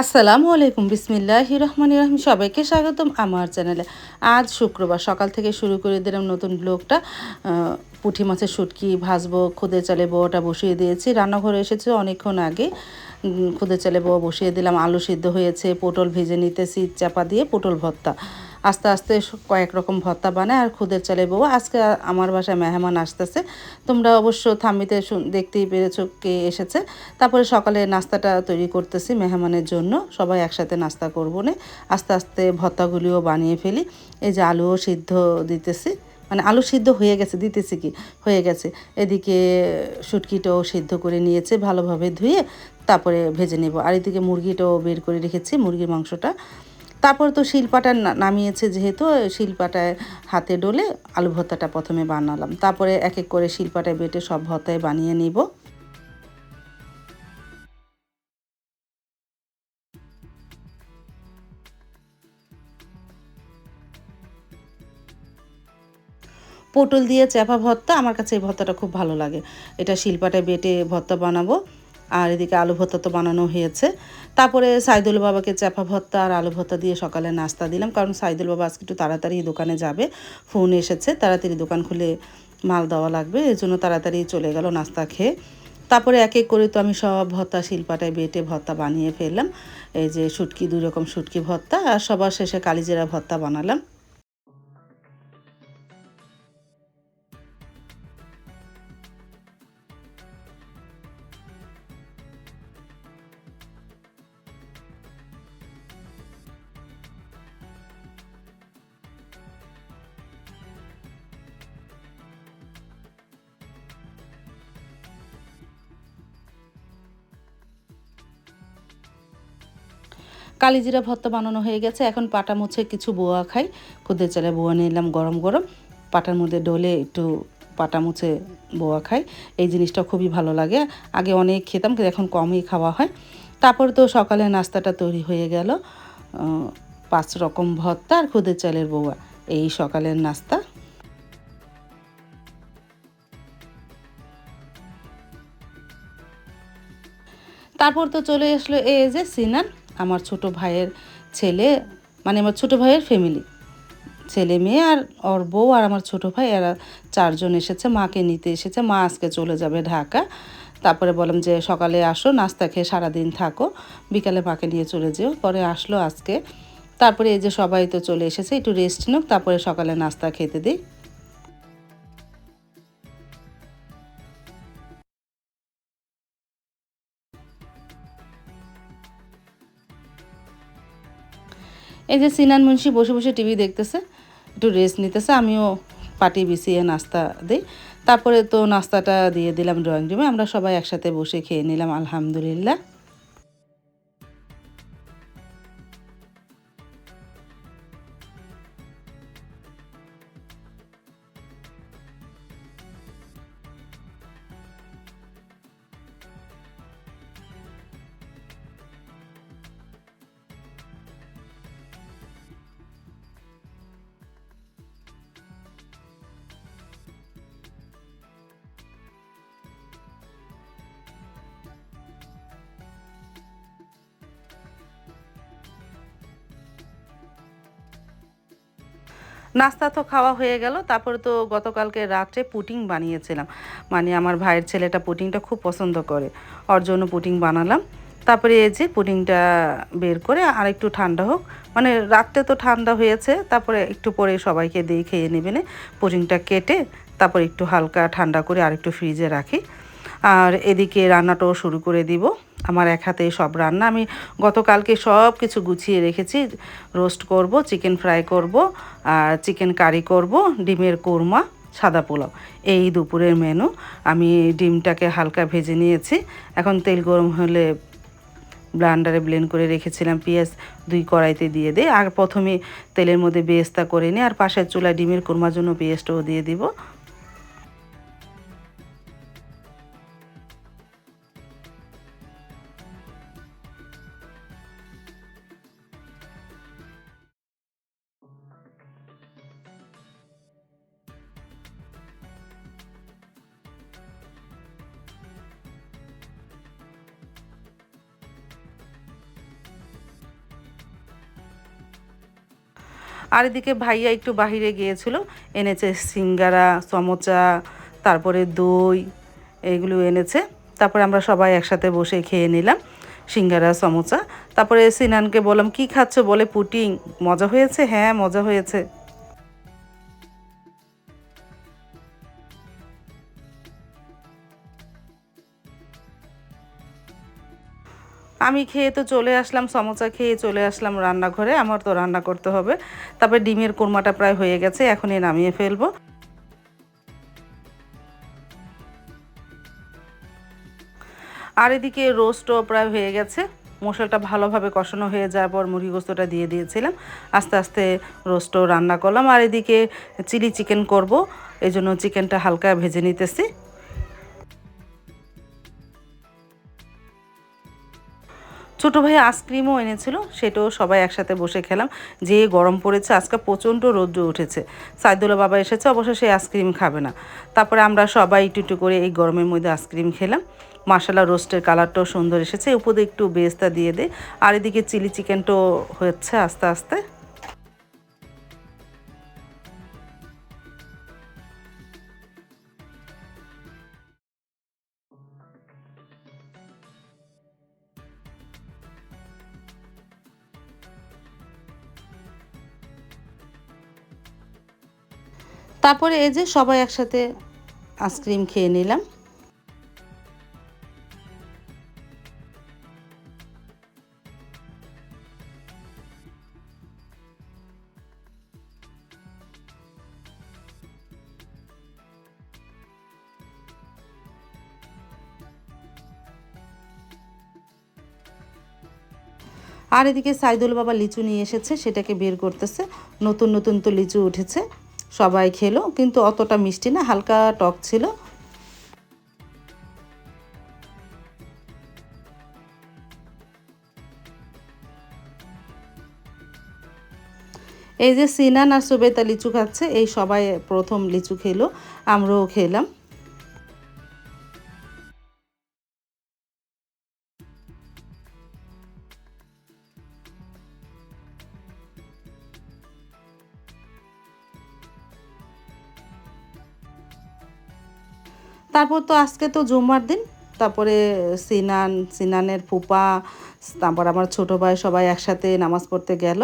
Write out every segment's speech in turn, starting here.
আসসালামু আলাইকুম বিসমিল্লাহির রহমানির রহিম সবাইকে স্বাগতম আমার চ্যানেলে। আজ শুক্রবার সকাল থেকে শুরু করে দিলাম নতুন ব্লগটা। পুঁটি মাছের শুটকি ভাজবো, খুদে চালে বড়াটা বসিয়ে দিয়েছি। রান্নাঘরে এসেছে অনেকক্ষণ আগে। খুদে চালে বড়া বসিয়ে দিলাম, আলু সিদ্ধ হয়েছে, পটল ভেজে নিতেছি চাপা দিয়ে পটল ভর্তা। আস্তে আস্তে কয়েক রকম ভর্তা বানায় আর খুদের চালে বউ। আজকে আমার বাসায় মেহমান আসতেছে, তোমরা অবশ্য থাম্বিতে দেখতেই পেরেছো কে এসেছে। তারপরে সকালে নাস্তাটা তৈরি করতেছি মেহমানের জন্য, সবাই একসাথে নাস্তা করবো না। আস্তে আস্তে ভর্তাগুলিও বানিয়ে ফেলি। এই যে আলুও সিদ্ধ দিতেছি, মানে আলু সিদ্ধ হয়ে গেছে, দিতেছি কি হয়ে গেছে। এদিকে শুটকিটাও সিদ্ধ করে নিয়েছে, ভালোভাবে ধুয়ে তারপরে ভেজে নেব। আর এদিকে মুরগিটাও বের করে রেখেছি, মুরগির মাংসটা। তারপর তো শিলপাটা নামিয়েছে, যেহেতু শিলপাটায় হাতে ডলে আলু ভর্তাটা প্রথমে বানালাম, তারপরে এক এক করে শিলপাটায় বেটে সব ভর্তায় বানিয়ে নিব। পটল দিয়ে চ্যাপা ভর্তা, আমার কাছে এই ভর্তাটা খুব ভালো লাগে। এটা শিলপাটায় বেটে ভর্তা বানাবো। আর এদিকে আলু ভর্তা তো বানানো হয়েছে। তারপরে সাইদুল বাবাকে চ্যাপা ভর্তা আর আলু ভর্তা দিয়ে সকালে নাস্তা দিলাম, কারণ সাইদুল বাবা আজকে একটু তাড়াতাড়ি দোকানে যাবে। ফোন এসেছে, তাড়াতাড়ি দোকান খুলে মাল দেওয়া লাগবে, এই জন্য তাড়াতাড়ি চলে গেল নাস্তা খেয়ে। তারপরে এক এক করে তো আমি সব ভর্তা শিলপাটায় বেটে ভর্তা বানিয়ে ফেললাম। এই যে শুটকি, 2 রকম শুটকি ভর্তা, আর সবার শেষে কালিজিরা ভর্তা বানালাম। কালিজিরা ভর্তা বানানো হয়ে গেছে, এখন পাটা মুছে কিছু বোয়া খাই। খুদের চালে বোয়া নিলাম গরম গরম, পাটার মধ্যে ডলে একটু পাটা মুছে বোয়া খাই। এই জিনিসটা খুবই ভালো লাগে, আগে অনেক খেতাম কিন্তু এখন কমই খাওয়া হয়। তারপর তো সকালে নাস্তাটা তৈরি হয়ে গেল। 5 রকম ভর্তা আর খুদের চালের বোয়া, এই সকালের নাস্তা। তারপর তো চলে আসলো এই যে সিনান, আমার ছোট ভাইয়ের ছেলে, মানে আমার ছোট ভাইয়ের ফ্যামিলি, ছেলে মেয়ে আর ওর বউ আর আমার ছোট ভাই, এরা 4জন এসেছে, মাকে নিতে এসেছে। মা আজকে চলে যাবে ঢাকা। তারপরে বললাম যে সকালে আসো, নাস্তা খেয়ে সারাদিন থাকো, বিকালে মাকে নিয়ে চলে যেও। পরে আসলো আজকে। তারপরে এই যে সবাই তো চলে এসেছে, একটু রেস্ট নোক, তারপরে সকালে নাস্তা খেতে দিই। এই যে সিনান মুন্সি বসে বসে টিভি দেখতেছে, একটু রেস্ট নিতেছে, আমিও পাটি বিছিয়ে নাস্তা দিই। তারপরে তো নাস্তাটা দিয়ে দিলাম ড্রয়িং রুমে, আমরা সবাই একসাথে বসে খেয়ে নিলাম আলহামদুলিল্লাহ। নাস্তা তো খাওয়া হয়ে গেল, তারপরে তো গতকালকে রাত্রে পুডিং বানিয়েছিলাম। মানে আমার ভাইয়ের ছেলেটা পুডিংটা খুব পছন্দ করে, ওর জন্য পুডিং বানালাম। তারপরে এই যে পুডিংটা বের করে আর একটু ঠান্ডা হোক, মানে রাত্রে তো ঠান্ডা হয়েছে, তারপরে একটু পরে সবাইকে দিয়ে খেয়ে নেবে না। পুডিংটা কেটে তারপর একটু হালকা ঠান্ডা করে আর একটু ফ্রিজে রাখি। আর এদিকে রান্নাটাও শুরু করে দিব। আমার এক হাতে সব রান্না, আমি গতকালকে সব কিছু গুছিয়ে রেখেছি। রোস্ট করব, চিকেন ফ্রাই করব, আর চিকেন কারি করব, ডিমের কোরমা, সাদা পোলাও, এই দুপুরের মেনু। আমি ডিমটাকে হালকা ভেজে নিয়েছি, এখন তেল গরম হলে ব্লেন্ডারে ব্লেন্ড করে রেখেছিলাম, পেঁয়াজ 2 কড়াইতে দিয়ে দিই। আর প্রথমে তেলের মধ্যে বেরেস্তা করে নিই, আর পাশের চুলায় ডিমের কোরমার জন্য পেঁয়াজটাও দিয়ে দিব। আর এদিকে ভাইয়া একটু বাহিরে গিয়েছিল, এনেছে সিঙ্গারা, সমোচা, তারপরে দই, এইগুলো এনেছে। তারপরে আমরা সবাই একসাথে বসে খেয়ে নিলাম সিঙ্গারা সমোসা। তারপরে সিনানকে বললাম কি খাচ্ছ, বলে পুডিং। মজা হয়েছে? হ্যাঁ মজা হয়েছে। আমি খেয়ে তো চলে আসলাম, সমোসা খেয়ে চলে আসলাম রান্নাঘরে, আমার তো রান্না করতে হবে। তারপরে ডিমের কোরমাটা প্রায় হয়ে গেছে, এখনই নামিয়ে ফেলবো। আর এদিকে রোস্টও প্রায় হয়ে গেছে। মশলাটা ভালোভাবে কষানো হয়ে যাওয়ার পর মুরগি গোস্তটা দিয়ে দিয়েছিলাম। আস্তে আস্তে রোস্টও রান্না করলাম। আর এদিকে চিলি চিকেন করব, এই জন্য চিকেনটা হালকা ভেজে নিতেছি। ছোটো ভাই আইসক্রিমও এনেছিল, সেটাও সবাই একসাথে বসে খেলাম। যে গরম পড়েছে আজকে, প্রচণ্ড রৌদ্র উঠেছে। সাইদুল্লাহ বাবা এসেছে, অবশ্য সেই আইসক্রিম খাবে না। তারপরে আমরা সবাই একটু একটু করে এই গরমের মধ্যে আইসক্রিম খেলাম। মাশাল্লাহ রোস্টের কালারটাও সুন্দর এসেছে, উপরে একটু বেস্তা দিয়ে দে। আর এদিকে চিলি চিকেনটাও হচ্ছে আস্তে আস্তে। তারপরে এই যে সবাই একসাথে আইসক্রিম খেয়ে নিলাম। আর এদিকে সাইদুল বাবা লিচু নিয়ে এসেছে, সেটাকে বের করতেছে। নতুন নতুন তো লিচু উঠেছে, সবাই খেলো, কিন্তু অতটা মিষ্টি না, হালকা টক ছিল। এই যে সিনান আর সুবেতা লিচু খাচ্ছে, এই সবাই প্রথম লিচু খেলো, আমরাও খেলাম। তারপর তো আজকে তো জুম্মার দিন। তারপরে সিনানের ফুপা, তারপর আমার ছোটো ভাই সবাই একসাথে নামাজ পড়তে গেল।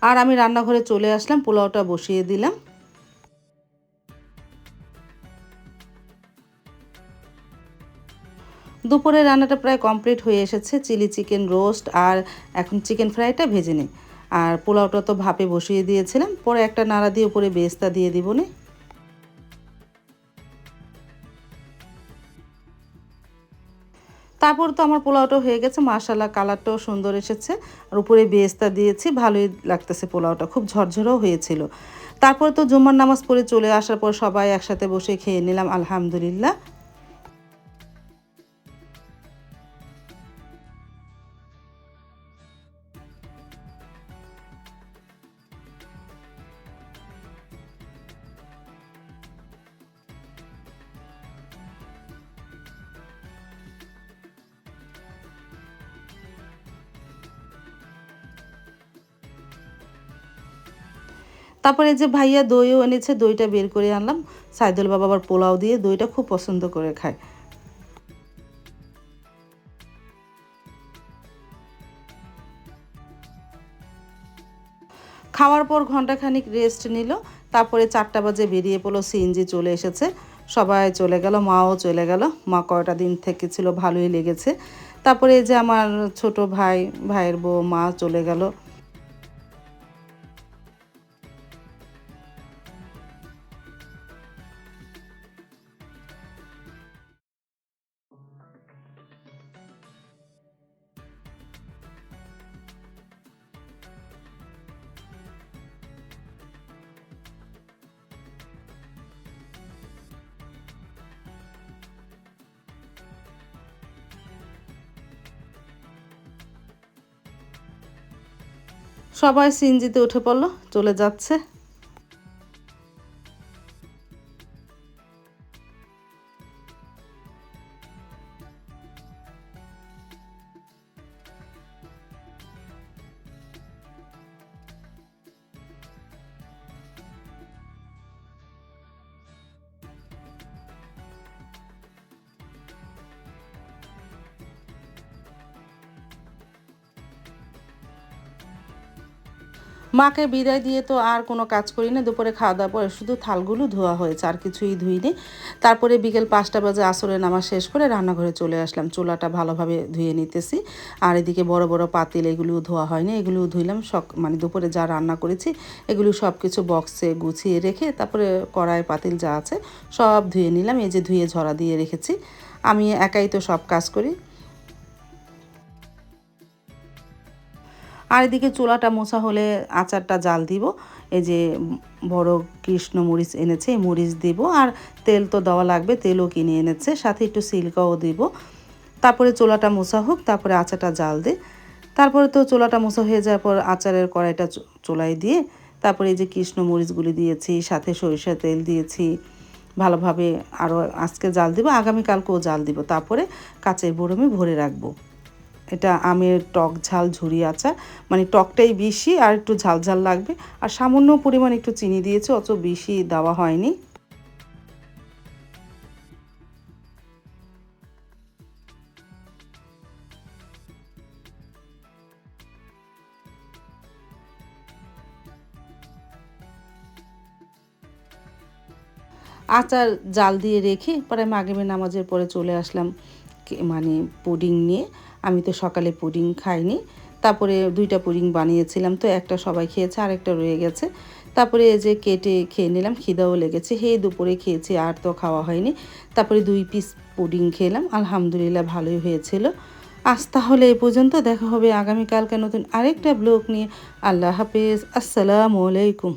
আর আমি রান্নাঘরে চলে আসলাম, পোলাওটা বসিয়ে দিলাম। দুপুরে রান্নাটা প্রায় কমপ্লিট হয়ে এসেছে, চিলি চিকেন রোস্ট, আর এখন চিকেন ফ্রাইটা ভেজে নিই। আর পোলাওটা তো ভাপে বসিয়ে দিয়েছিলাম, পরে একটা নাড়া দিয়ে উপরে বেস্তা দিয়ে দিব নে। তারপর তো আমার পোলাওটা হয়ে গেছে, মাশাআল্লাহ কালারটাও সুন্দর এসেছে। আর উপরে বেস্তা দিয়েছি, ভালোই লাগতেছে, পোলাওটা খুব ঝরঝরেও হয়েছিল। তারপর তো জুম্মার নামাজ পড়ে চলে আসার পর সবাই একসাথে বসে খেয়ে নিলাম আলহামদুলিল্লাহ। তারপরে যে ভাইয়া দইও এনেছে, দইটা বের করে আনলাম। সাইদুল বাবা আবার পোলাও দিয়ে দইটা খুব পছন্দ করে খায়। খাওয়ার পর ঘন্টাখানিক রেস্ট নিল। তারপরে 4টা বাজে বেরিয়ে পড়লো, সিএনজি চলে এসেছে। সবাই চলে গেল, মাও চলে গেল। মা কয়টা দিন থেকে ছিল, ভালোই লেগেছে। তারপরে এই যে আমার ছোট ভাই, ভাইয়ের বউ, মা চলে গেল। সবাই সিএনজিতে উঠে পড়লো, চলে যাচ্ছে। মাকে বিদায় দিয়ে তো আর কোনো কাজ করি না, দুপুরে খাওয়া দাওয়ার পরে শুধু থালগুলো ধোয়া হয়েছে, আর কিছুই ধুইনি। তারপরে বিকেল ৫টা বাজে আসরের নামাজ শেষ করে রান্নাঘরে চলে আসলাম, চুলাটা ভালোভাবে ধুয়ে নিতেছি। আর এদিকে বড় বড় পাতিল এগুলোও ধোয়া হয়নি, এগুলোও ধুইলাম। মানে দুপুরে যা রান্না করেছি এগুলো সব কিছু বক্সে গুছিয়ে রেখে তারপরে কড়াই পাতিল যা আছে সব ধুয়ে নিলাম। এই যে ধুয়ে ঝরা দিয়ে রেখেছি, আমি একাই তো সব কাজ করি। আর এদিকে চুলাটা মোছা হলে আচারটা জাল দিব। এই যে বড় কৃষ্ণ মরিচ এনেছে, এই মরিচ দিব। আর তেল তো দেওয়া লাগবে, তেলও কিনে এনেছে, সাথে একটু সিল্কাও দিব। তারপরে চুলাটা মোছা হোক, তারপরে আচারটা জাল দে। তারপরে তো চুলাটা মোছা হয়ে যাওয়ার পর আচারের কড়াইটা চুলায় দিয়ে তারপরে এই যে কৃষ্ণ মরিচগুলি দিয়েছি, সাথে সরিষার তেল দিয়েছি ভালোভাবে। আরও আজকে জাল দিব, আগামীকালকেও জাল দিব। তারপরে কাচের বরমে ভরে রাখবো। এটা আমের টক ঝাল ঝুরি আচার, মানে টকটাই বেশি আর একটু ঝাল ঝাল লাগবে। আর সামান্য পরিমাণ একটু চিনি দিয়েছি, অত বেশি দেওয়া হয়নি। আচার জাল দিয়ে রেখে পরে মাগরিবের নামাজের পরে চলে আসলাম মানে পুডিং নিয়ে। আমি তো সকালে পুডিং খাইনি, তারপরে 2টা পুডিং বানিয়েছিলাম, তো একটা সবাই খেয়েছে আর একটা রয়ে গেছে। তারপরে এই যে কেটে খেয়ে নিলাম, খিদাও লেগেছে, দুপুরে খেয়েছি আর তো খাওয়া হয়নি। তারপরে 2 পিস পুডিং খেলাম, আলহামদুলিল্লাহ ভালোই হয়েছিল। আজ তাহলে এই পর্যন্ত, দেখা হবে আগামীকালকে নতুন আরেকটা ব্লগ নিয়ে। আল্লাহ হাফেজ, আসসালামু আলাইকুম।